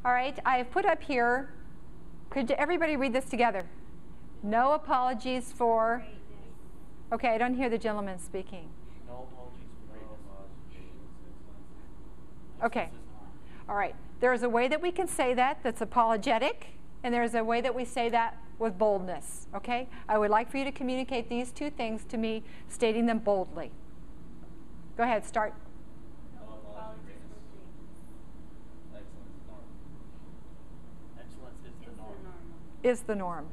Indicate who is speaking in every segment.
Speaker 1: All right, I have put up here, could everybody read this together? No apologies for, okay, I don't hear the gentleman speaking.
Speaker 2: No apologies for greatness.
Speaker 1: Okay, all right. There's a way that we can say that that's apologetic, and there's a way that we say that with boldness, okay? I would like for you to communicate these two things to me, stating them boldly. Go ahead, start.
Speaker 2: No apologies for greatness. Excellence is the norm.
Speaker 1: Is the norm.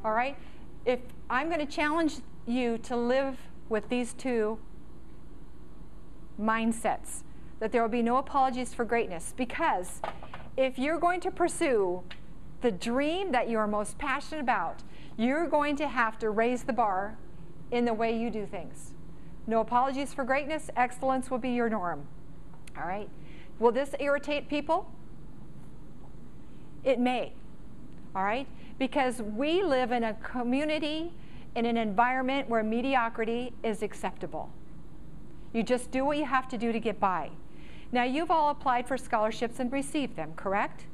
Speaker 1: All right? If I'm going to challenge you to live with these two mindsets, that there will be no apologies for greatness, because if you're going to pursue the dream that you are most passionate about, you're going to have to raise the bar in the way you do things. No apologies for greatness. Excellence will be your norm. All right? Will this irritate people? It may. All right? Because we live in a community, in an environment where mediocrity is acceptable. You just do what you have to do to get by. Now, you've all applied for scholarships and received them, correct?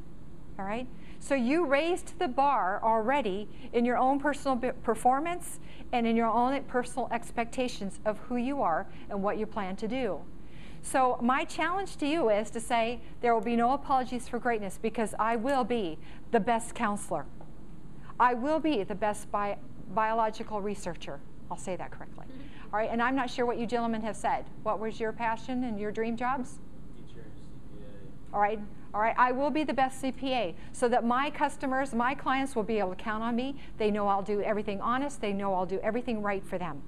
Speaker 1: All right? So you raised the bar already in your own personal performance and in your own personal expectations of who you are and what you plan to do. So my challenge to you is to say there will be no apologies for greatness, because I will be the best counselor. I will be the best biological researcher. I'll say that correctly. All right, and I'm not sure what you gentlemen have said. What was your passion and your dream jobs?
Speaker 2: Teacher, CPA.
Speaker 1: All right. All right, I will be the best CPA, so that my customers, my clients will be able to count on me. They know I'll do everything honest. They know I'll do everything right for them.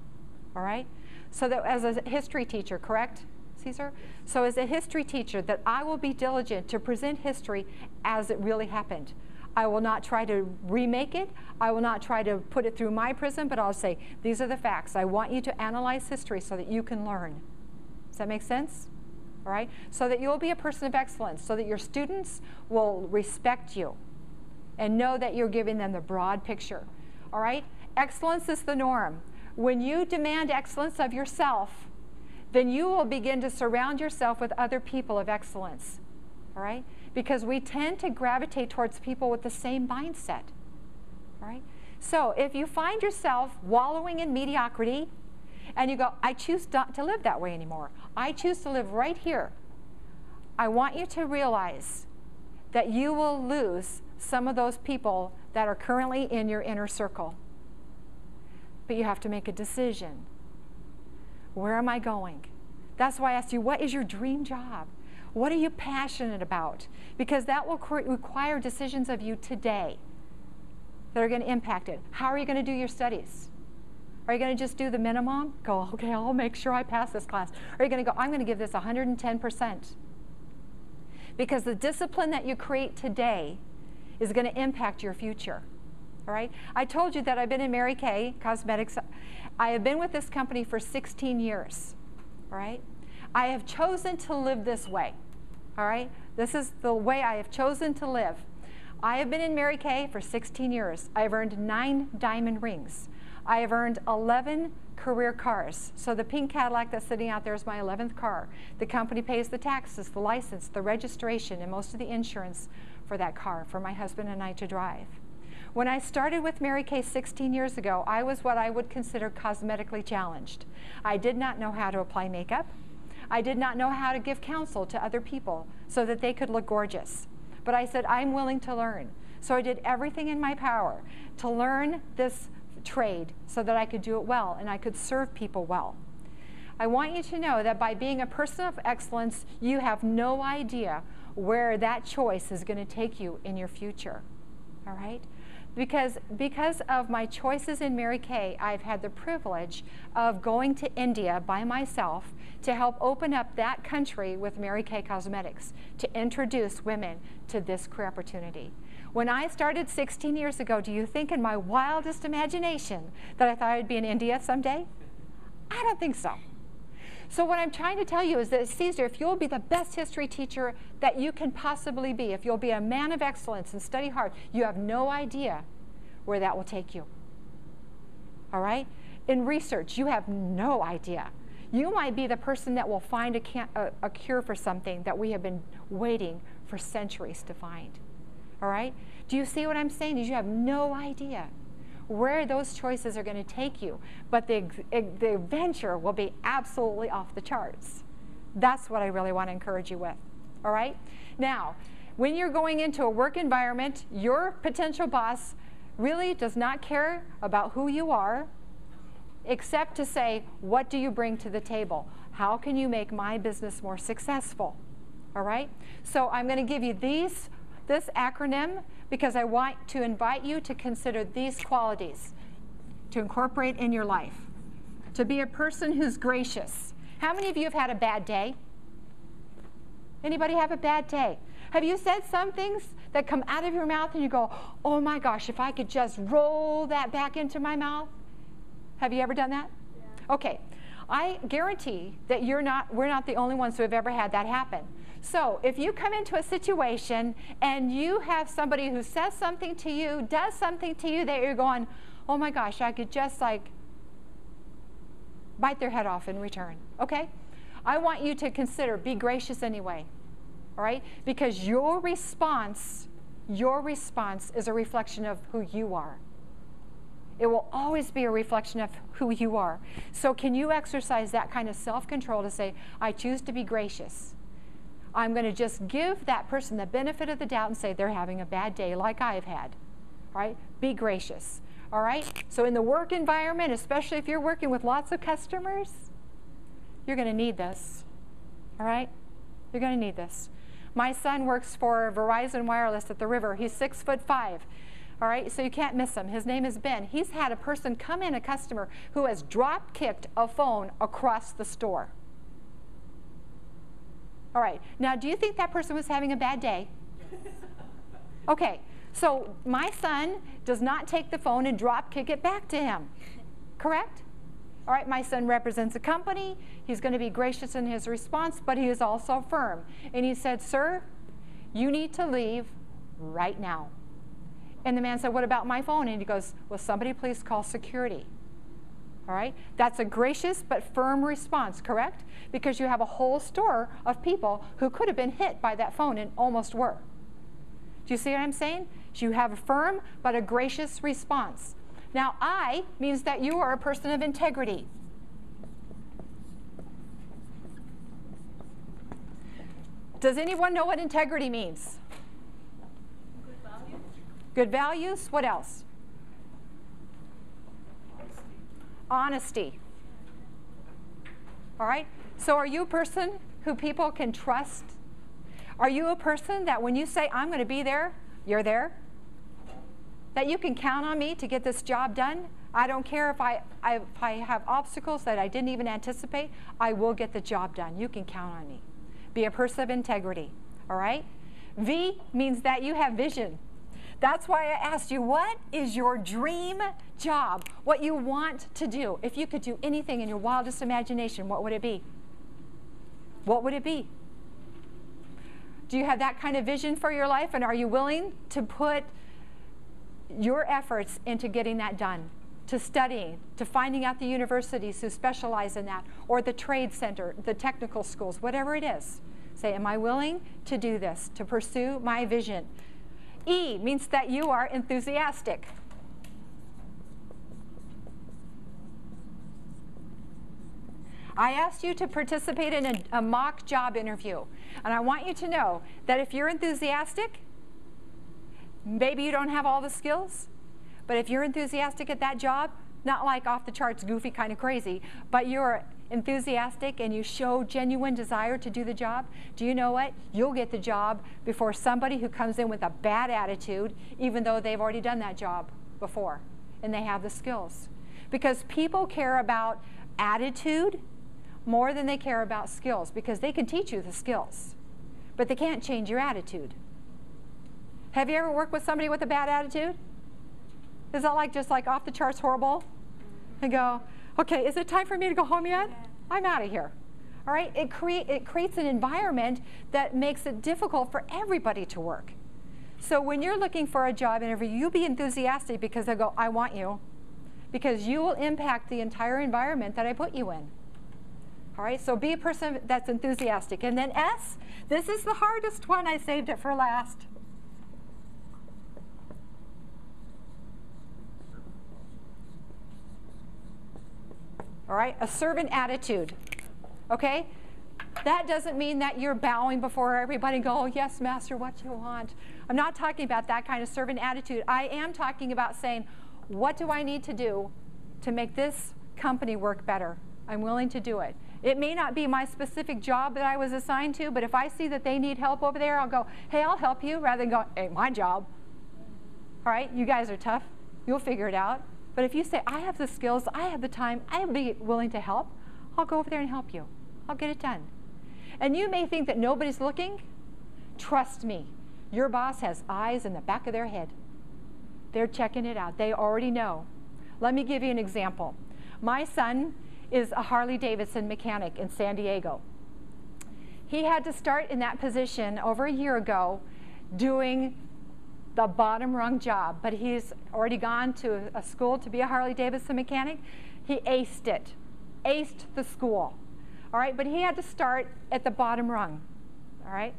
Speaker 1: All right? So that as a history teacher, correct, Caesar? So as a history teacher, that I will be diligent to present history as it really happened. I will not try to remake it. I will not try to put it through my prism, but I'll say, these are the facts. I want you to analyze history so that you can learn. Does that make sense? All right? So that you'll be a person of excellence, so that your students will respect you and know that you're giving them the broad picture. All right? Excellence is the norm. When you demand excellence of yourself, then you will begin to surround yourself with other people of excellence. All right? Because we tend to gravitate towards people with the same mindset. All right? So if you find yourself wallowing in mediocrity, and you go, I choose not to live that way anymore. I choose to live right here. I want you to realize that you will lose some of those people that are currently in your inner circle. But you have to make a decision. Where am I going? That's why I asked you, what is your dream job? What are you passionate about? Because that will require decisions of you today that are going to impact it. How are you going to do your studies? Are you going to just do the minimum? Go, okay, I'll make sure I pass this class. Or are you going to go, I'm going to give this 110%? Because the discipline that you create today is going to impact your future. All right? I told you that I've been in Mary Kay Cosmetics. I have been with this company for 16 years. All right? I have chosen to live this way. All right? This is the way I have chosen to live. I have been in Mary Kay for 16 years. I have earned 9 diamond rings. I have earned 11 career cars. So the pink Cadillac that's sitting out there is my 11th car. The company pays the taxes, the license, the registration, and most of the insurance for that car for my husband and I to drive. When I started with Mary Kay 16 years ago, I was what I would consider cosmetically challenged. I did not know how to apply makeup. I did not know how to give counsel to other people so that they could look gorgeous. But I said, I'm willing to learn. So I did everything in my power to learn this trade so that I could do it well and I could serve people well. I want you to know that by being a person of excellence, you have no idea where that choice is going to take you in your future. All right? Because of my choices in Mary Kay, I've had the privilege of going to India by myself to help open up that country with Mary Kay Cosmetics, to introduce women to this career opportunity. When I started 16 years ago, do you think in my wildest imagination that I thought I'd be in India someday? I don't think so. So what I'm trying to tell you is that, Caesar, if you'll be the best history teacher that you can possibly be, if you'll be a man of excellence and study hard, you have no idea where that will take you. All right? In research, you have no idea. You might be the person that will find a cure for something that we have been waiting for centuries to find. All right? Do you see what I'm saying? You have no idea where those choices are going to take you. But the adventure will be absolutely off the charts. That's what I really want to encourage you with. All right? Now, when you're going into a work environment, your potential boss really does not care about who you are, except to say, what do you bring to the table? How can you make my business more successful? All right? So I'm going to give you this acronym because I want to invite you to consider these qualities to incorporate in your life. To be a person who's gracious. How many of you have had a bad day? Anybody have a bad day? Have you said some things that come out of your mouth and you go, oh my gosh, if I could just roll that back into my mouth? Have you ever done that? Yeah. Okay. I guarantee that we're not the only ones who have ever had that happen. So if you come into a situation and you have somebody who says something to you, does something to you that you're going, oh my gosh, I could just like bite their head off in return. Okay? I want you to consider, be gracious anyway. All right? Because your response is a reflection of who you are. It will always be a reflection of who you are. So can you exercise that kind of self-control to say, I choose to be gracious. I'm going to just give that person the benefit of the doubt and say they're having a bad day like I've had. All right? Be gracious. All right? So in the work environment, especially if you're working with lots of customers, you're going to need this. All right? You're going to need this. My son works for Verizon Wireless at the river. He's 6'5". All right, so you can't miss him. His name is Ben. He's had a person come in, a customer, who has drop-kicked a phone across the store. All right, now do you think that person was having a bad day? Okay, so my son does not take the phone and drop-kick it back to him, correct? All right, my son represents a company. He's going to be gracious in his response, but he is also firm. And he said, sir, you need to leave right now. And the man said, what about my phone? And he goes, will somebody please call security? All right? That's a gracious but firm response, correct? Because you have a whole store of people who could have been hit by that phone and almost were. Do you see what I'm saying? So you have a firm but a gracious response. Now, I means that you are a person of integrity. Does anyone know what integrity means? Good values. What else? Honesty. All right? So are you a person who people can trust? Are you a person that when you say, I'm going to be there, you're there? That you can count on me to get this job done? I don't care if I have obstacles that I didn't even anticipate, I will get the job done. You can count on me. Be a person of integrity. All right? V means that you have vision. That's why I asked you, what is your dream job? What you want to do? If you could do anything in your wildest imagination, what would it be? What would it be? Do you have that kind of vision for your life? And are you willing to put your efforts into getting that done? To studying, to finding out the universities who specialize in that, or the trade center, the technical schools, whatever it is. Say, am I willing to do this, to pursue my vision? E means that you are enthusiastic. I asked you to participate in a mock job interview. And I want you to know that if you're enthusiastic, maybe you don't have all the skills, but if you're enthusiastic at that job, not like off the charts, goofy, kind of crazy, but you're enthusiastic and you show genuine desire to do the job, do you know what? You'll get the job before somebody who comes in with a bad attitude, even though they've already done that job before and they have the skills. Because people care about attitude more than they care about skills, because they can teach you the skills, but they can't change your attitude. Have you ever worked with somebody with a bad attitude? Is that like just like off the charts horrible? And go, okay, is it time for me to go home yet? I'm out of here. All right? It creates an environment that makes it difficult for everybody to work. So when you're looking for a job interview, you be enthusiastic because they go, I want you. Because you will impact the entire environment that I put you in. All right? So be a person that's enthusiastic. And then S, this is the hardest one. I saved it for last. All right? A servant attitude. Okay? That doesn't mean that you're bowing before everybody and go, oh, yes, master, what you want. I'm not talking about that kind of servant attitude. I am talking about saying, what do I need to do to make this company work better? I'm willing to do it. It may not be my specific job that I was assigned to, but if I see that they need help over there, I'll go, hey, I'll help you, rather than go, hey, my job. All right, you guys are tough. You'll figure it out. But if you say, I have the skills, I have the time, I'll be willing to help, I'll go over there and help you. I'll get it done. And you may think that nobody's looking. Trust me, your boss has eyes in the back of their head. They're checking it out. They already know. Let me give you an example. My son is a Harley-Davidson mechanic in San Diego. He had to start in that position over a year ago doing the bottom rung job, but he's already gone to a school to be a Harley-Davidson mechanic. He aced it, aced the school. All right, but he had to start at the bottom rung, all right?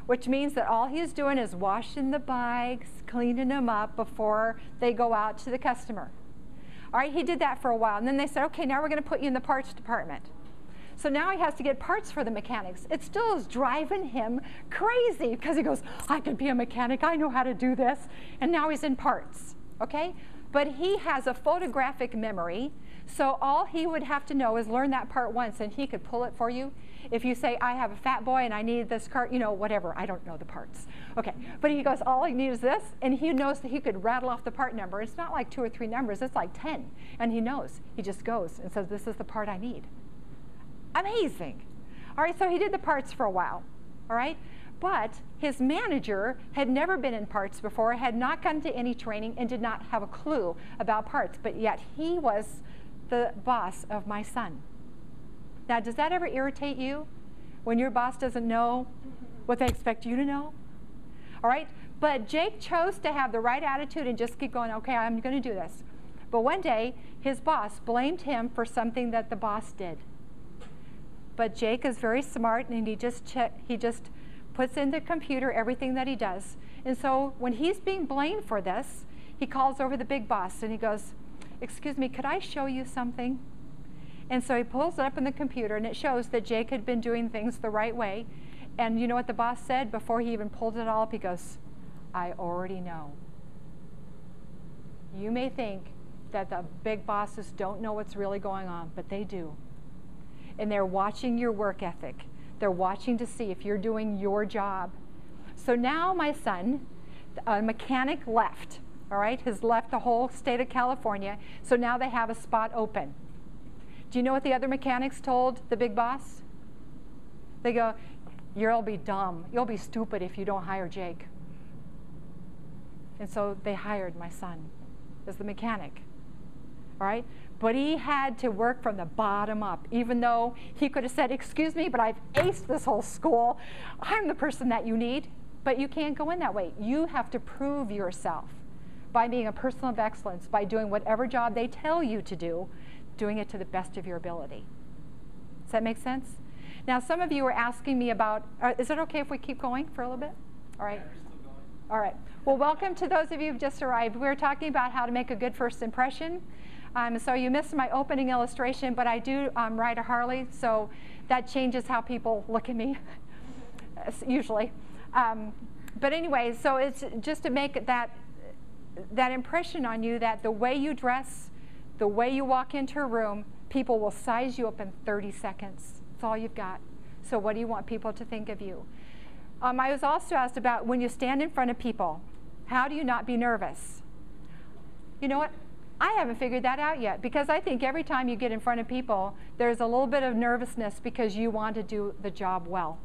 Speaker 1: Which means that all he's doing is washing the bikes, cleaning them up before they go out to the customer. All right, he did that for a while, and then they said, okay, now we're going to put you in the parts department. So now he has to get parts for the mechanics. It still is driving him crazy because he goes, I could be a mechanic, I know how to do this, and now he's in parts, okay? But he has a photographic memory, so all he would have to know is learn that part once, and he could pull it for you. If you say, I have a fat boy and I need this cart, you know, whatever, I don't know the parts. Okay, but he goes, all I need is this, and he knows that he could rattle off the part number. It's not like 2 or 3 numbers, it's like 10, and he knows. He just goes and says, this is the part I need. Amazing. All right, so he did the parts for a while, all right? But his manager had never been in parts before, had not gone to any training, and did not have a clue about parts, but yet he was the boss of my son. Now, does that ever irritate you when your boss doesn't know what they expect you to know? All right, but Jake chose to have the right attitude and just keep going, okay, I'm going to do this. But one day, his boss blamed him for something that the boss did. But Jake is very smart, and he just puts in the computer everything that he does. And so when he's being blamed for this, he calls over the big boss, and he goes, excuse me, could I show you something? And so he pulls it up in the computer, and it shows that Jake had been doing things the right way. And you know what the boss said before he even pulled it all up? He goes, I already know. You may think that the big bosses don't know what's really going on, but they do. And they're watching your work ethic. They're watching to see if you're doing your job. So now my son, a mechanic, left. All right, has left the whole state of California. So now they have a spot open. Do you know what the other mechanics told the big boss? They go, you'll be dumb. You'll be stupid if you don't hire Jake. And so they hired my son as the mechanic. All right? But he had to work from the bottom up, even though he could have said, excuse me, but I've aced this whole school. I'm the person that you need. But you can't go in that way. You have to prove yourself by being a person of excellence, by doing whatever job they tell you to do, doing it to the best of your ability. Does that make sense? Now, some of you are asking me about, is it okay if we keep going for a little bit? All right.
Speaker 2: Yeah, we're still going.
Speaker 1: All right. Well, welcome to those of you who've just arrived. We're talking about how to make a good first impression. So you missed my opening illustration, but I do ride a Harley, so that changes how people look at me, usually. But anyway, so it's just to make that impression on you that the way you dress, the way you walk into a room, people will size you up in 30 seconds. That's all you've got. So what do you want people to think of you? I was also asked about when you stand in front of people, how do you not be nervous? You know what? I haven't figured that out yet, because I think every time you get in front of people, there's a little bit of nervousness because you want to do the job well.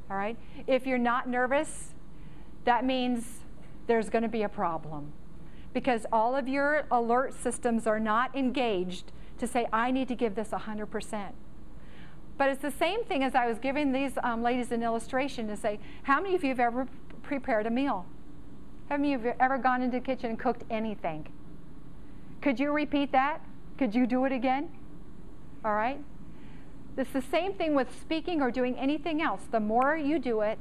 Speaker 1: All right? If you're not nervous, that means there's going to be a problem, because all of your alert systems are not engaged to say, I need to give this 100%. But it's the same thing as I was giving these ladies an illustration to say, how many of you have ever prepared a meal? How many of you have ever gone into the kitchen and cooked anything? Could you repeat that? Could you do it again? All right? It's the same thing with speaking or doing anything else. The more you do it,